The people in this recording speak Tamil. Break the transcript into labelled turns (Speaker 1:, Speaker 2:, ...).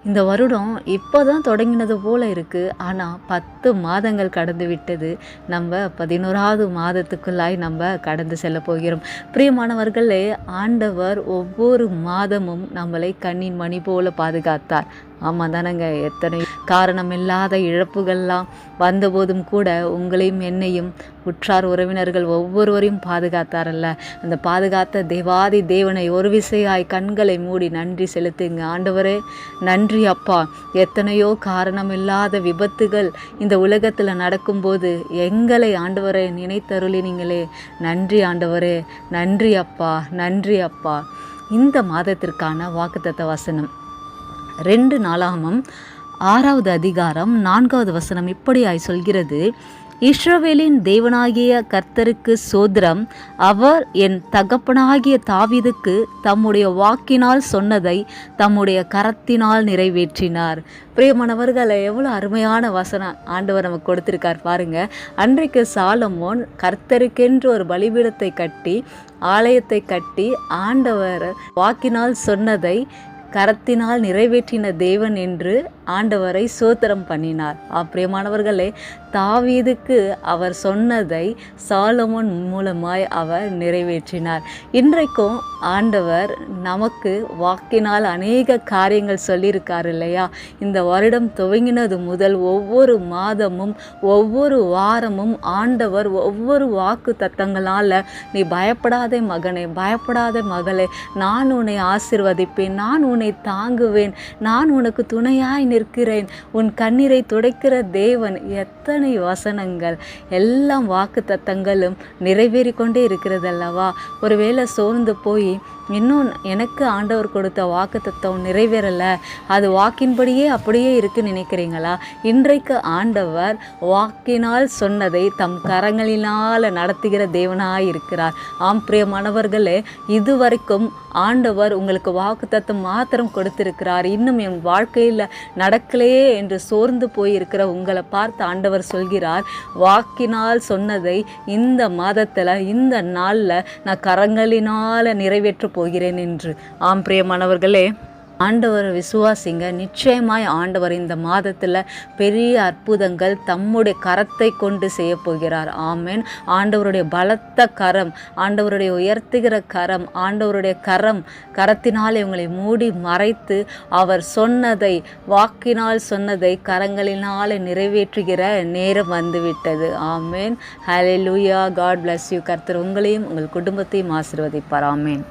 Speaker 1: இந்த வருடம் இப்போ தான் தொடங்கினது போல் இருக்குது. ஆனால் 10 மாதங்கள் கடந்து விட்டது. நம்ம 11வது மாதத்துக்குள்ளாய் நம்ம கடந்து செல்ல போகிறோம். பிரியமானவர்களே, ஆண்டவர் ஒவ்வொரு மாதமும் நம்மளை கண்ணின் மணி போல பாதுகாத்தார். ஆமாம் தானங்க. எத்தனை காரணமில்லாத இழப்புகள்லாம் வந்தபோதும் கூட உங்களையும் என்னையும் உற்றார் உறவினர்கள் ஒவ்வொருவரையும் பாதுகாத்தாரல்ல. அந்த பாதுகாத்த தேவாதி தேவனை ஒரு விசையாய் கண்களை மூடி நன்றி செலுத்துங்க. ஆண்டவரே நன்றி அப்பா. எத்தனையோ காரணமில்லாத விபத்துகள் இந்த உலகத்தில் நடக்கும்போது எங்களை ஆண்டவரை நினைத்தருளினீங்களே. நன்றி ஆண்டவரே, நன்றி அப்பா, நன்றி அப்பா. இந்த மாதத்திற்கான வாக்குத்தத்த வசனம் 2 நாளாகமம் 6வது அதிகாரம் 4வது வசனம் இப்படியாய் சொல்கிறது. இஸ்ரவேலின் தேவனாகிய கர்த்தருக்கு சோத்திரம். அவர் என் தகப்பனாகிய தாவீதுக்கு தம்முடைய வாக்கினால் சொன்னதை தம்முடைய கரத்தினால் நிறைவேற்றினார். பிரியமானவர்களை, எவ்வளோ அருமையான வசனம் ஆண்டவர் நமக்கு கொடுத்திருக்கார் பாருங்க. அன்றைக்கு சாலமோன் கர்த்தருக்கென்று ஒரு பலிபீடத்தை கட்டி ஆலயத்தை கட்டி ஆண்டவர் வாக்கினால் சொன்னதை கரத்தினால் நிறைவேற்றின தேவன் என்று ஆண்டவரை சோத்திரம் பண்ணினார். பிரியமானவர்களே, தாவீதுக்கு அவர் சொன்னதை சாலமோன் மூலமாய் அவர் நிறைவேற்றினார். இன்றைக்கும் ஆண்டவர் நமக்கு வாக்கினால் அநேக காரியங்கள் சொல்லியிருக்கார் இல்லையா? இந்த வருடம் துவங்கினது முதல் ஒவ்வொரு மாதமும் ஒவ்வொரு வாரமும் ஆண்டவர் ஒவ்வொரு வாக்கு தத்தங்களால் நீ பயப்படாதே மகனே, பயப்படாத மகளே, நான் உன்னை ஆசீர்வதிப்பேன், நான் உன்னை தாங்குவேன், நான் உனக்கு துணையாய் நிற்கிறேன், உன் கண்ணீரை துடைக்கிற தேவன். எத்தனை வசனங்கள், எல்லாம் வாக்கு தத்தங்களும் நிறைவேறி கொண்டே இருக்கிறதல்லவா? ஒருவேளை சோர்ந்து போய் இன்னும் எனக்கு ஆண்டவர் கொடுத்த வாக்கு தத்தம் நிறைவேறலை, அது வாக்கின்படியே அப்படியே இருக்குன்னு நினைக்கிறீங்களா? இன்றைக்கு ஆண்டவர் வாக்கினால் சொன்னதை தம் கரங்களினால் நடத்துகிற தேவனாய் இருக்கிறார். பிரியமானவர்களே, இதுவரைக்கும் ஆண்டவர் உங்களுக்கு வாக்கு தத்தம் மாத்திரம் கொடுத்திருக்கிறார். இன்னும் என் வாழ்க்கையில் நடக்கலையே என்று சோர்ந்து போயிருக்கிற உங்களை பார்த்து ஆண்டவர் சொல்கிறார், வாக்கினால் சொன்னதை இந்த மாதத்தில் இந்த நாளில் நான் கரங்களினால் நிறைவேற்ற போகிறேன் என்று. பிரியமானவர்களே, ஆண்டவர் விசுவாசிங்க. நிச்சயமாய் ஆண்டவர் இந்த மாதத்தில் பெரிய அற்புதங்கள் தம்முடைய கரத்தை கொண்டு செய்ய போகிறார். ஆமேன். ஆண்டவருடைய பலத்த கரம், ஆண்டவருடைய உயர்த்துகிற கரம், ஆண்டவருடைய கரத்தினால் இவங்களை மூடி மறைத்து அவர் சொன்னதை, வாக்கினால் சொன்னதை கரங்களினால் நிறைவேற்றுகிற நேரம் வந்துவிட்டது. ஆமேன். ஹல்லேலூயா. God bless you. கர்த்தர் உங்களையும் உங்கள் குடும்பத்தையும் ஆசீர்வதிப்பார். ஆமேன்.